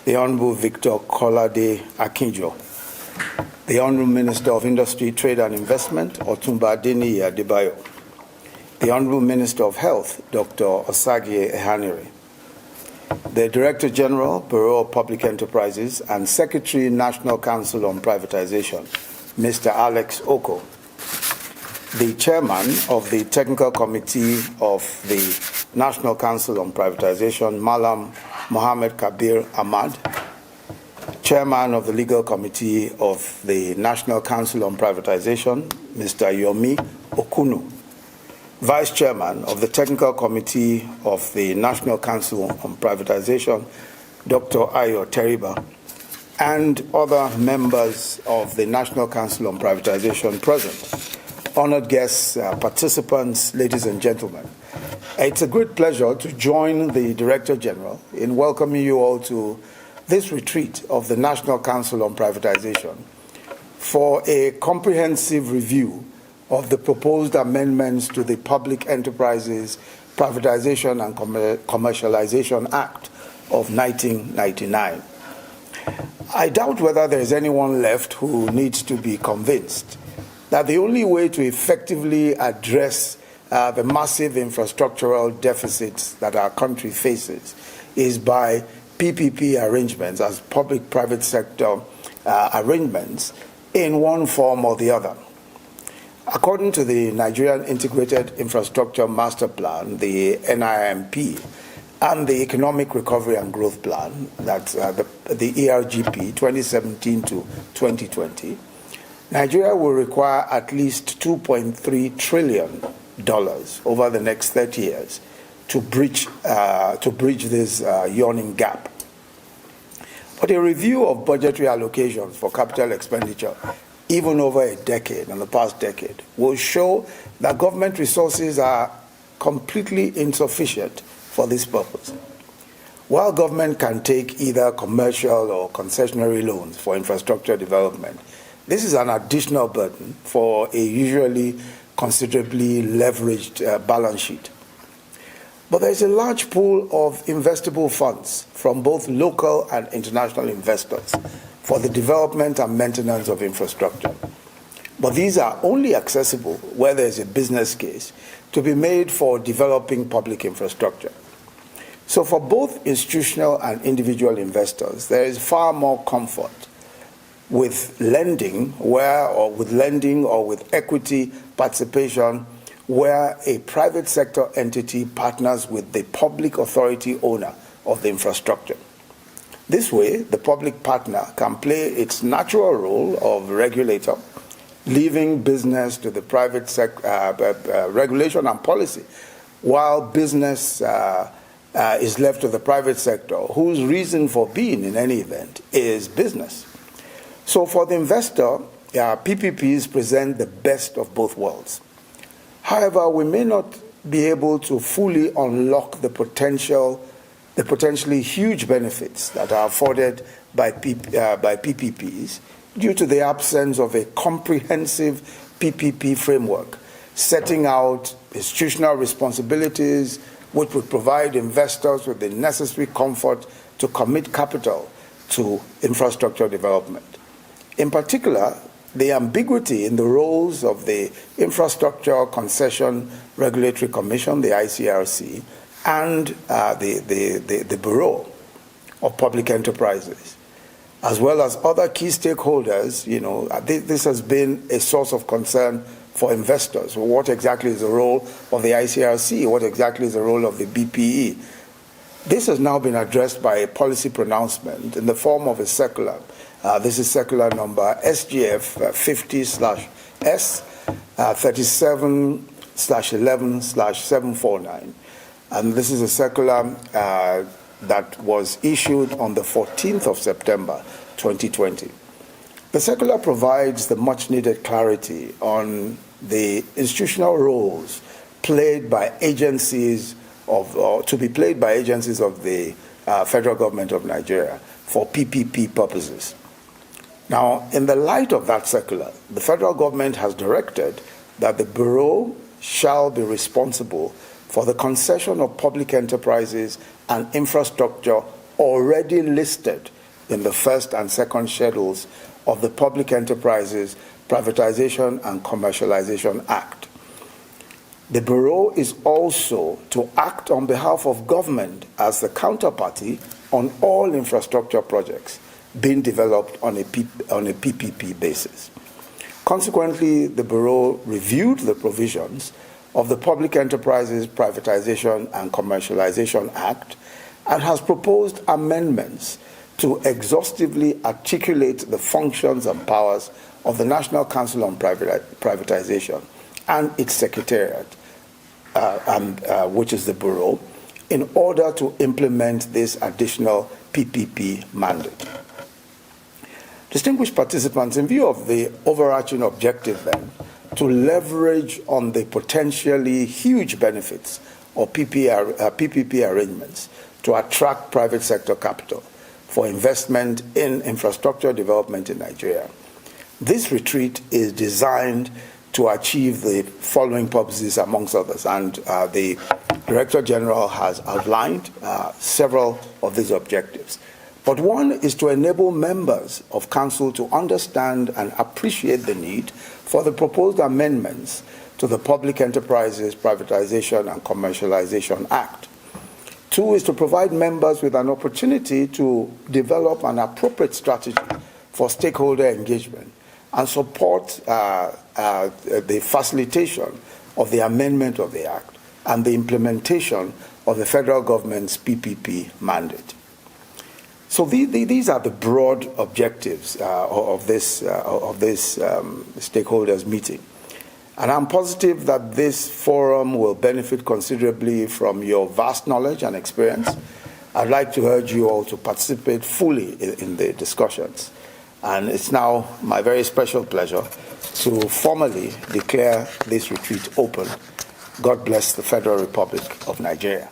the Honorable Victor Kolade Akinjo, the Honorable Minister of Industry, Trade and Investment, Otumba Adeniyi Adebayo, the Honorable Minister of Health, Dr. Osagie Ehanire, the Director General, Bureau of Public Enterprises, and Secretary, National Council on Privatization, Mr. Alex Oko, the Chairman of the Technical Committee of the National Council on Privatization, Malam Mohammed Kabir Ahmad, Chairman of the Legal Committee of the National Council on Privatization, Mr. Yemi Okunu, Vice Chairman of the Technical Committee of the National Council on Privatization, Dr. Ayo Teriba, and other members of the National Council on Privatization present. Honored guests, participants, ladies and gentlemen, it's a great pleasure to join the Director General in welcoming you all to this retreat of the National Council on Privatization for a comprehensive review of the proposed amendments to the Public Enterprises Privatization and Commercialization Act of 1999. I doubt whether there is anyone left who needs to be convinced that the only way to effectively address the massive infrastructural deficits that our country faces is by PPP arrangements, as public-private sector arrangements, in one form or the other. According to the Nigerian Integrated Infrastructure Masterplan, the NIIMP, and the Economic Recovery and Growth Plan, that's the ERGP 2017 to 2020, Nigeria will require at least $2.3 trillion over the next 30 years to bridge this yawning gap. But a review of budgetary allocations for capital expenditure, even over a decade, in the past decade, will show that government resources are completely insufficient for this purpose. While government can take either commercial or concessionary loans for infrastructure development, this is an additional burden for a usually considerably leveraged balance sheet. But there is a large pool of investable funds from both local and international investors for the development and maintenance of infrastructure. But these are only accessible where there is a business case to be made for developing public infrastructure. So for both institutional and individual investors, there is far more comfort with lending or with equity participation where a private sector entity partners with the public authority owner of the infrastructure. This way, the public partner can play its natural role of regulator, leaving business to the private sector, regulation and policy, while business is left to the private sector, whose reason for being in any event is business. So for the investor, PPPs present the best of both worlds. However, we may not be able to fully unlock the potentially huge benefits that are afforded by PPPs due to the absence of a comprehensive PPP framework setting out institutional responsibilities which would provide investors with the necessary comfort to commit capital to infrastructure development. In particular, the ambiguity in the roles of the Infrastructure Concession Regulatory Commission, the ICRC, and the Bureau of Public Enterprises, as well as other key stakeholders. This has been a source of concern for investors. What exactly is the role of the ICRC? What exactly is the role of the BPE? This has now been addressed by a policy pronouncement in the form of a circular. This is circular number SGF 50/S 37/11/749. And this is a circular that was issued on the 14th of September 2020. The circular provides the much-needed clarity on the institutional roles played by agencies to be played by agencies of the federal government of Nigeria for PPP purposes. Now, in the light of that circular, the federal government has directed that the Bureau shall be responsible for the concession of public enterprises and infrastructure already listed in the first and second schedules of the Public Enterprises Privatization and Commercialization Act. The Bureau is also to act on behalf of government as the counterparty on all infrastructure projects being developed on a PPP basis. Consequently, the Bureau reviewed the provisions of the Public Enterprises Privatization and Commercialization Act and has proposed amendments to exhaustively articulate the functions and powers of the National Council on Privatization and its Secretariat, which is the Bureau, in order to implement this additional PPP mandate. Distinguished participants, in view of the overarching objective then, to leverage on the potentially huge benefits of PPP arrangements to attract private sector capital for investment in infrastructure development in Nigeria, this retreat is designed to achieve the following purposes, amongst others, and the Director General has outlined several of these objectives. But one is to enable members of Council to understand and appreciate the need for the proposed amendments to the Public Enterprises Privatization and Commercialization Act. Two is to provide members with an opportunity to develop an appropriate strategy for stakeholder engagement and support the facilitation of the amendment of the Act and the implementation of the federal government's PPP mandate. So these are the broad objectives of this stakeholders meeting. And I'm positive that this forum will benefit considerably from your vast knowledge and experience. I'd like to urge you all to participate fully in the discussions. And it's now my very special pleasure to formally declare this retreat open. God bless the Federal Republic of Nigeria.